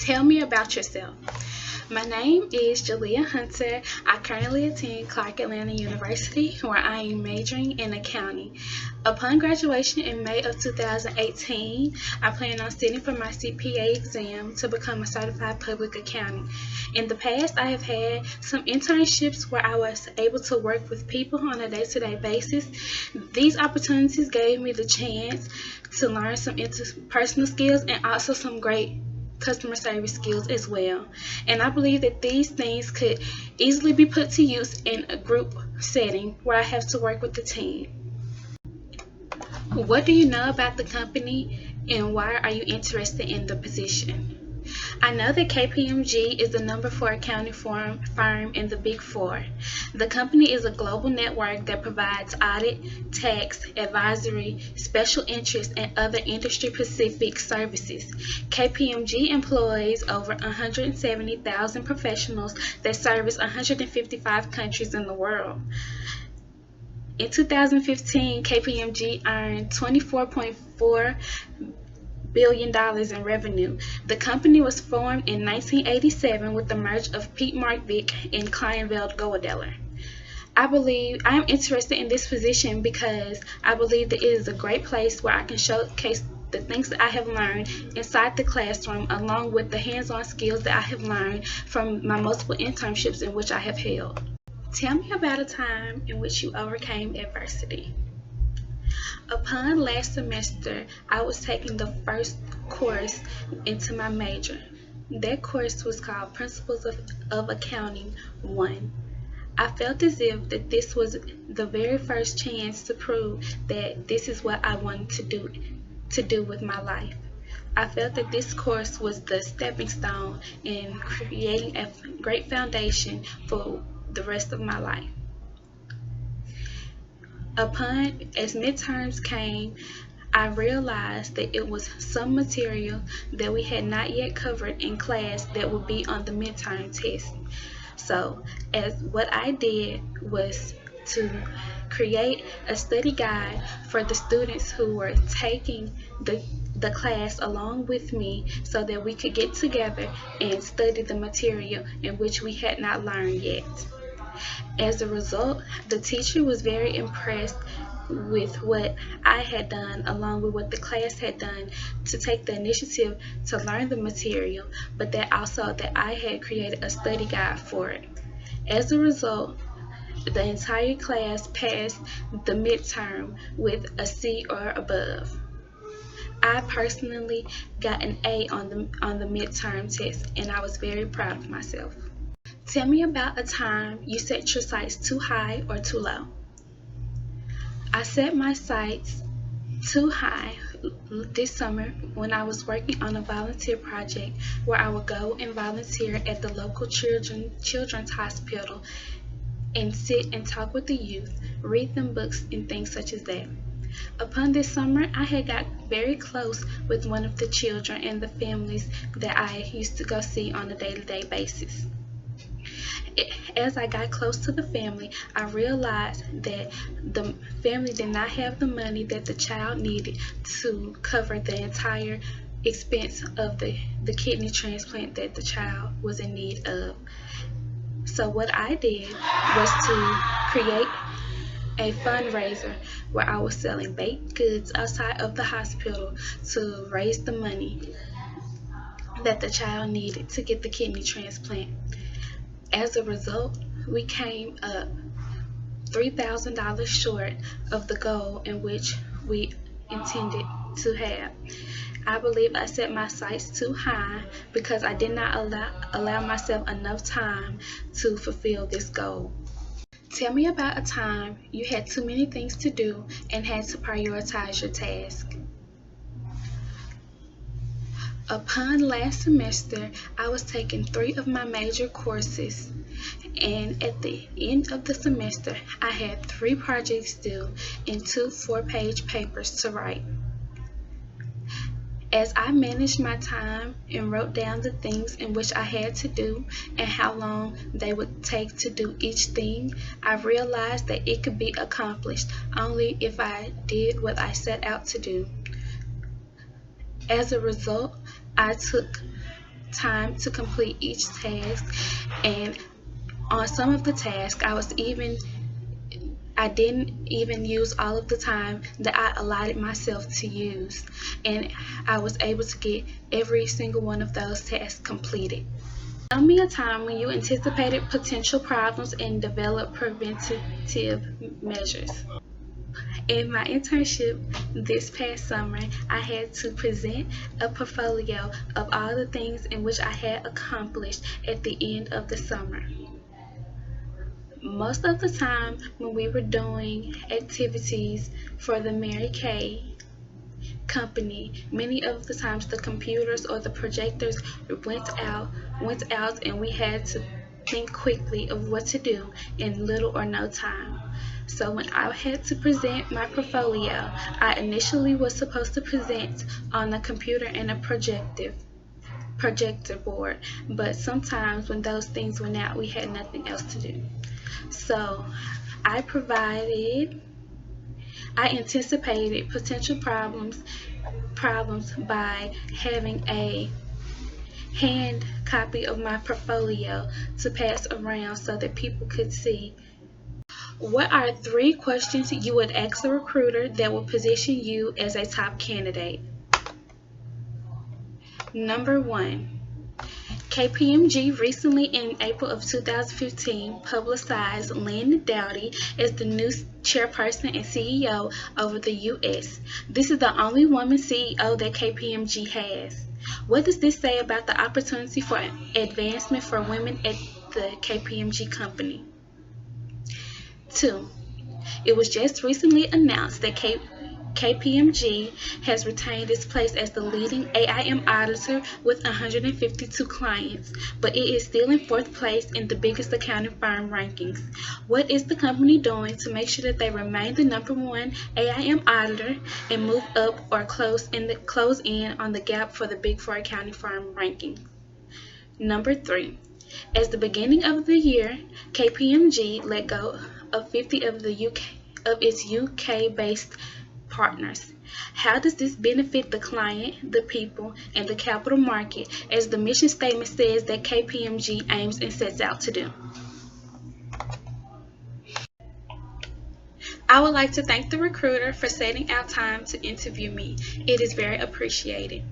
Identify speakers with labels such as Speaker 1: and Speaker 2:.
Speaker 1: Tell me about yourself. My name is Jaliea Hunter. I currently attend Clark Atlanta University, where I am majoring in accounting. Upon graduation in May of 2018, I plan on sitting for my CPA exam to become a certified public accountant. In the past, I have had some internships where I was able to work with people on a day-to-day basis. These opportunities gave me the chance to learn some interpersonal skills and also some great customer service skills as well. And I believe that these things could easily be put to use in a group setting where I have to work with the team. What do you know about the company and why are you interested in the position? I know that KPMG is the number 4 accounting firm in the Big Four. The company is a global network that provides audit, tax, advisory, special interest, and other industry-specific services. KPMG employs over 170,000 professionals that service 155 countries in the world. In 2015, KPMG earned $24.4 billion in revenue. The company was formed in 1987 with the merger of Peat Marwick and Kleinveld Goedeler. I am interested in this position because I believe that it is a great place where I can showcase the things that I have learned inside the classroom, along with the hands-on skills that I have learned from my multiple internships in which I have held. Tell me about a time in which you overcame adversity. Upon last semester, I was taking the first course into my major. That course was called Principles of Accounting 1. I felt as if that this was the very first chance to prove that this is what I wanted to do with my life. I felt that this course was the stepping stone in creating a great foundation for the rest of my life. As midterms came, I realized that it was some material that we had not yet covered in class that would be on the midterm test. So, what I did was to create a study guide for the students who were taking the class along with me so that we could get together and study the material in which we had not learned yet. As a result, the teacher was very impressed with what I had done along with what the class had done to take the initiative to learn the material, but that also that I had created a study guide for it. As a result, the entire class passed the midterm with a C or above. I personally got an A on the midterm test, and I was very proud of myself. Tell me about a time you set your sights too high or too low. I set my sights too high this summer when I was working on a volunteer project where I would go and volunteer at the local children's hospital and sit and talk with the youth, read them books and things such as that. Upon this summer, I had got very close with one of the children and the families that I used to go see on a day-to-day basis. As I got close to the family, I realized that the family did not have the money that the child needed to cover the entire expense of the kidney transplant that the child was in need of. So what I did was to create a fundraiser where I was selling baked goods outside of the hospital to raise the money that the child needed to get the kidney transplant. As a result, we came up $3,000 short of the goal in which we intended to have. I believe I set my sights too high because I did not allow myself enough time to fulfill this goal. Tell me about a time you had too many things to do and had to prioritize your task. Upon last semester, I was taking 3 of my major courses, and at the end of the semester, I had 3 projects due and 2 4-page papers to write. As I managed my time and wrote down the things in which I had to do and how long they would take to do each thing, I realized that it could be accomplished only if I did what I set out to do. As a result, I took time to complete each task, and on some of the tasks I didn't even use all of the time that I allotted myself to use, and I was able to get every single one of those tasks completed. Tell me a time when you anticipated potential problems and developed preventative measures. In my internship this past summer, I had to present a portfolio of all the things in which I had accomplished at the end of the summer. Most of the time, when we were doing activities for the Mary Kay company, many of the times the computers or the projectors went out and we had to think quickly of what to do in little or no time. So when I had to present my portfolio, I initially was supposed to present on a computer and a projector board, but sometimes when those things went out, we had nothing else to do. So I provided I anticipated potential problems by having a hand copy of my portfolio to pass around so that people could see. What are 3 questions you would ask a recruiter that will position you as a top candidate? Number 1. KPMG recently in April of 2015 publicized Lynn Doughty as the new chairperson and CEO over the U.S. This is the only woman CEO that KPMG has. What does this say about the opportunity for advancement for women at the KPMG company? 2. It was just recently announced that KPMG has retained its place as the leading AIM auditor with 152 clients, but it is still in 4th place in the biggest accounting firm rankings. What is the company doing to make sure that they remain the #1 AIM auditor and move up or close in on the gap for the Big Four accounting firm ranking? Number 3. As the beginning of the year, KPMG let go of 50 of its UK-based partners. How does this benefit the client, the people, and the capital market, as the mission statement says that KPMG aims and sets out to do? I would like to thank the recruiter for setting out time to interview me. It is very appreciated.